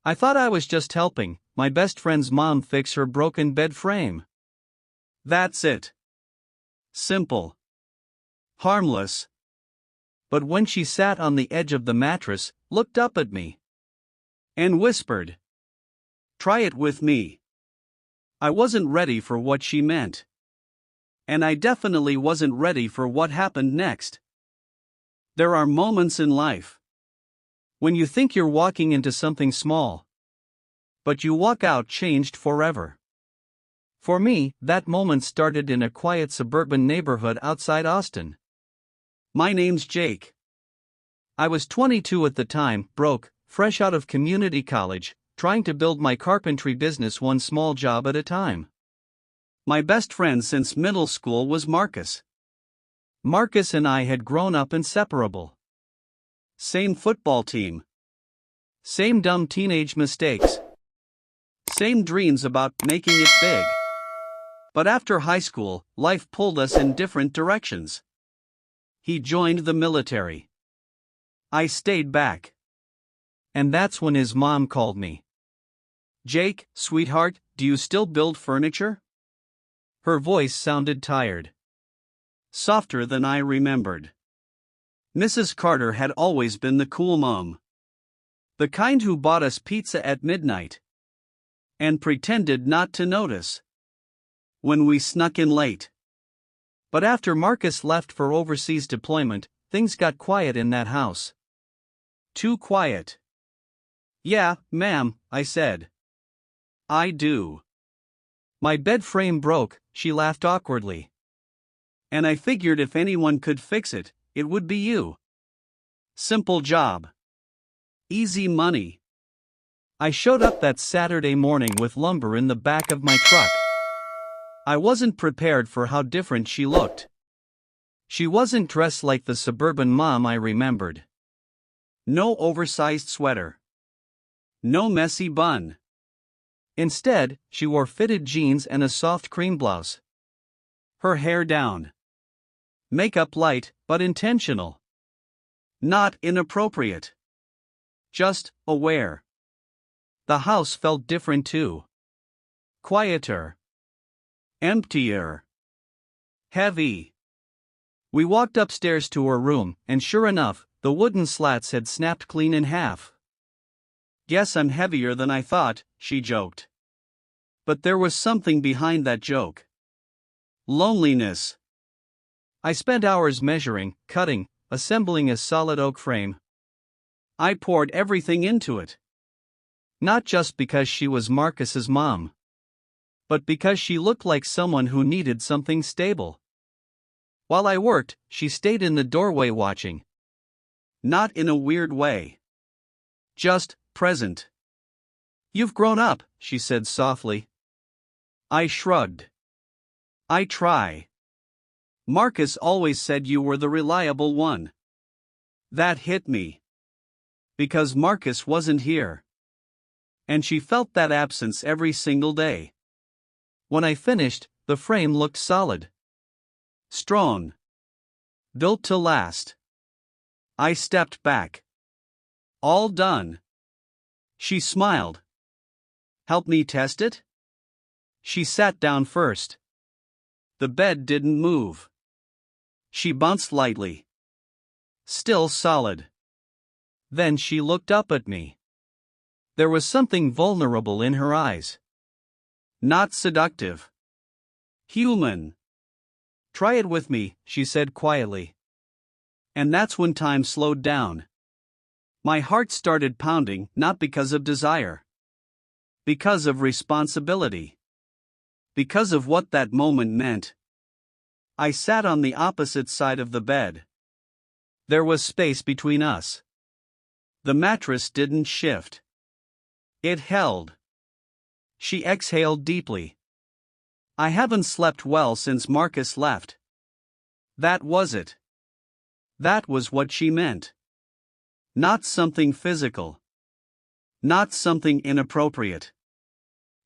I thought I was just helping my best friend's mom fix her broken bed frame. That's it. Simple. Harmless. But when she sat on the edge of the mattress, looked up at me, and whispered, "Try it with me," I wasn't ready for what she meant. And I definitely wasn't ready for what happened next. There are moments in life when you think you're walking into something small, but you walk out changed forever. For me, that moment started in a quiet suburban neighborhood outside Austin. My name's Jake. I was 22 at the time, broke, fresh out of community college, trying to build my carpentry business one small job at a time. My best friend since middle school was Marcus. Marcus and I had grown up inseparable. Same football team. Same dumb teenage mistakes. Same dreams about making it big. But after high school, life pulled us in different directions. He joined the military. I stayed back. And that's when his mom called me. "Jake, sweetheart, do you still build furniture?" Her voice sounded tired. Softer than I remembered. Mrs. Carter had always been the cool mom. The kind who bought us pizza at midnight and pretended not to notice when we snuck in late. But after Marcus left for overseas deployment, things got quiet in that house. Too quiet. "Yeah, ma'am," I said. "I do. My bed frame broke," she laughed awkwardly. "And I figured if anyone could fix it, it would be you. Simple job. Easy money." I showed up that Saturday morning with lumber in the back of my truck. I wasn't prepared for how different she looked. She wasn't dressed like the suburban mom I remembered. No oversized sweater. No messy bun. Instead, she wore fitted jeans and a soft cream blouse. Her hair down. Makeup light, but intentional. Not inappropriate. Just aware. The house felt different too. Quieter. Emptier. Heavy. We walked upstairs to her room, and sure enough, the wooden slats had snapped clean in half. "Guess I'm heavier than I thought," she joked. But there was something behind that joke. Loneliness. I spent hours measuring, cutting, assembling a solid oak frame. I poured everything into it. Not just because she was Marcus's mom, but because she looked like someone who needed something stable. While I worked, she stayed in the doorway watching. Not in a weird way. Just present. "You've grown up," she said softly. I shrugged. "I try. Marcus always said you were the reliable one." That hit me. Because Marcus wasn't here. And she felt that absence every single day. When I finished, the frame looked solid. Strong. Built to last. I stepped back. "All done." She smiled. "Help me test it?" She sat down first. The bed didn't move. She bounced lightly. Still solid. Then she looked up at me. There was something vulnerable in her eyes. Not seductive. Human. "Try it with me," she said quietly. And that's when time slowed down. My heart started pounding, not because of desire. Because of responsibility. Because of what that moment meant. I sat on the opposite side of the bed. There was space between us. The mattress didn't shift. It held. She exhaled deeply. "I haven't slept well since Marcus left." That was it. That was what she meant. Not something physical. Not something inappropriate.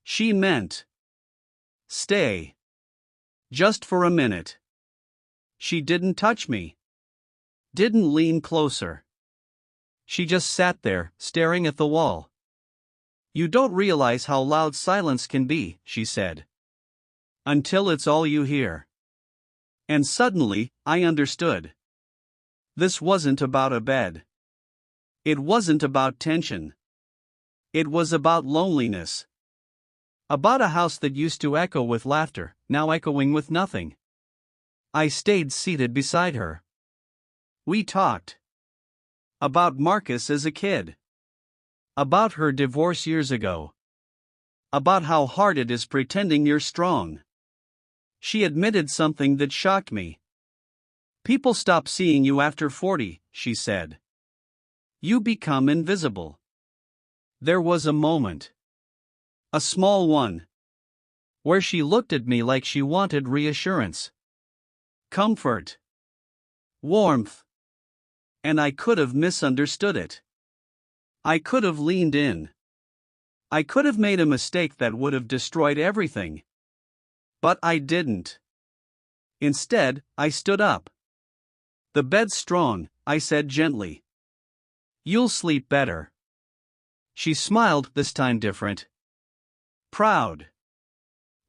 She meant, stay. Just for a minute. She didn't touch me. Didn't lean closer. She just sat there, staring at the wall. You don't realize how loud silence can be, she said. Until it's all you hear. And suddenly, I understood. This wasn't about a bed. It wasn't about tension. It was about loneliness. About a house that used to echo with laughter, now echoing with nothing. I stayed seated beside her. We talked. About Marcus as a kid. About her divorce years ago. About how hard it is pretending you're strong. She admitted something that shocked me. People stop seeing you after 40, she said. You become invisible. There was a moment. A small one. Where she looked at me like she wanted reassurance. Comfort. Warmth. And I could have misunderstood it. I could have leaned in. I could have made a mistake that would have destroyed everything. But I didn't. Instead, I stood up. The bed's strong, I said gently. You'll sleep better. She smiled, this time different. Proud.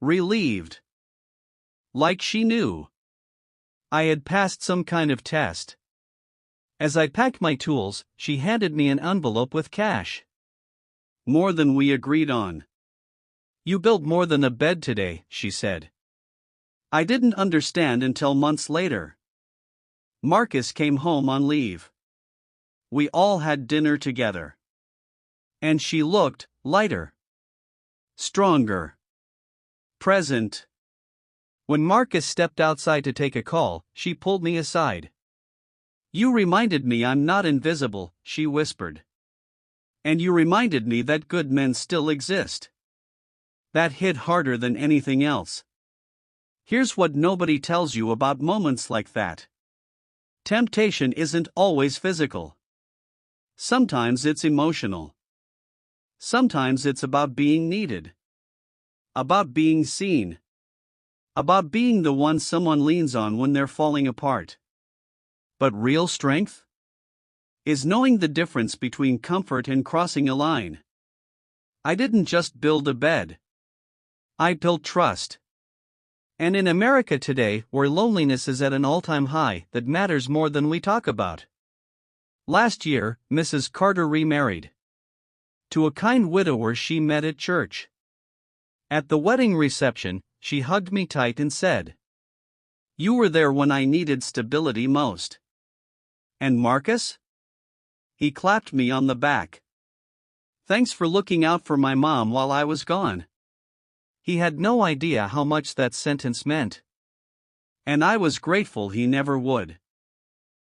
Relieved. Like she knew. I had passed some kind of test. As I packed my tools, she handed me an envelope with cash. More than we agreed on. You built more than a bed today, she said. I didn't understand until months later. Marcus came home on leave. We all had dinner together. And she looked lighter. Stronger. Present. When Marcus stepped outside to take a call, she pulled me aside. You reminded me I'm not invisible, she whispered. And you reminded me that good men still exist. That hit harder than anything else. Here's what nobody tells you about moments like that. Temptation isn't always physical. Sometimes it's emotional. Sometimes it's about being needed. About being seen. About being the one someone leans on when they're falling apart. But real strength? Is knowing the difference between comfort and crossing a line. I didn't just build a bed. I built trust. And in America today, where loneliness is at an all-time high, that matters more than we talk about. Last year, Mrs. Carter remarried. To a kind widower she met at church. At the wedding reception, she hugged me tight and said, You were there when I needed stability most. And Marcus? He clapped me on the back. Thanks for looking out for my mom while I was gone. He had no idea how much that sentence meant. And I was grateful he never would.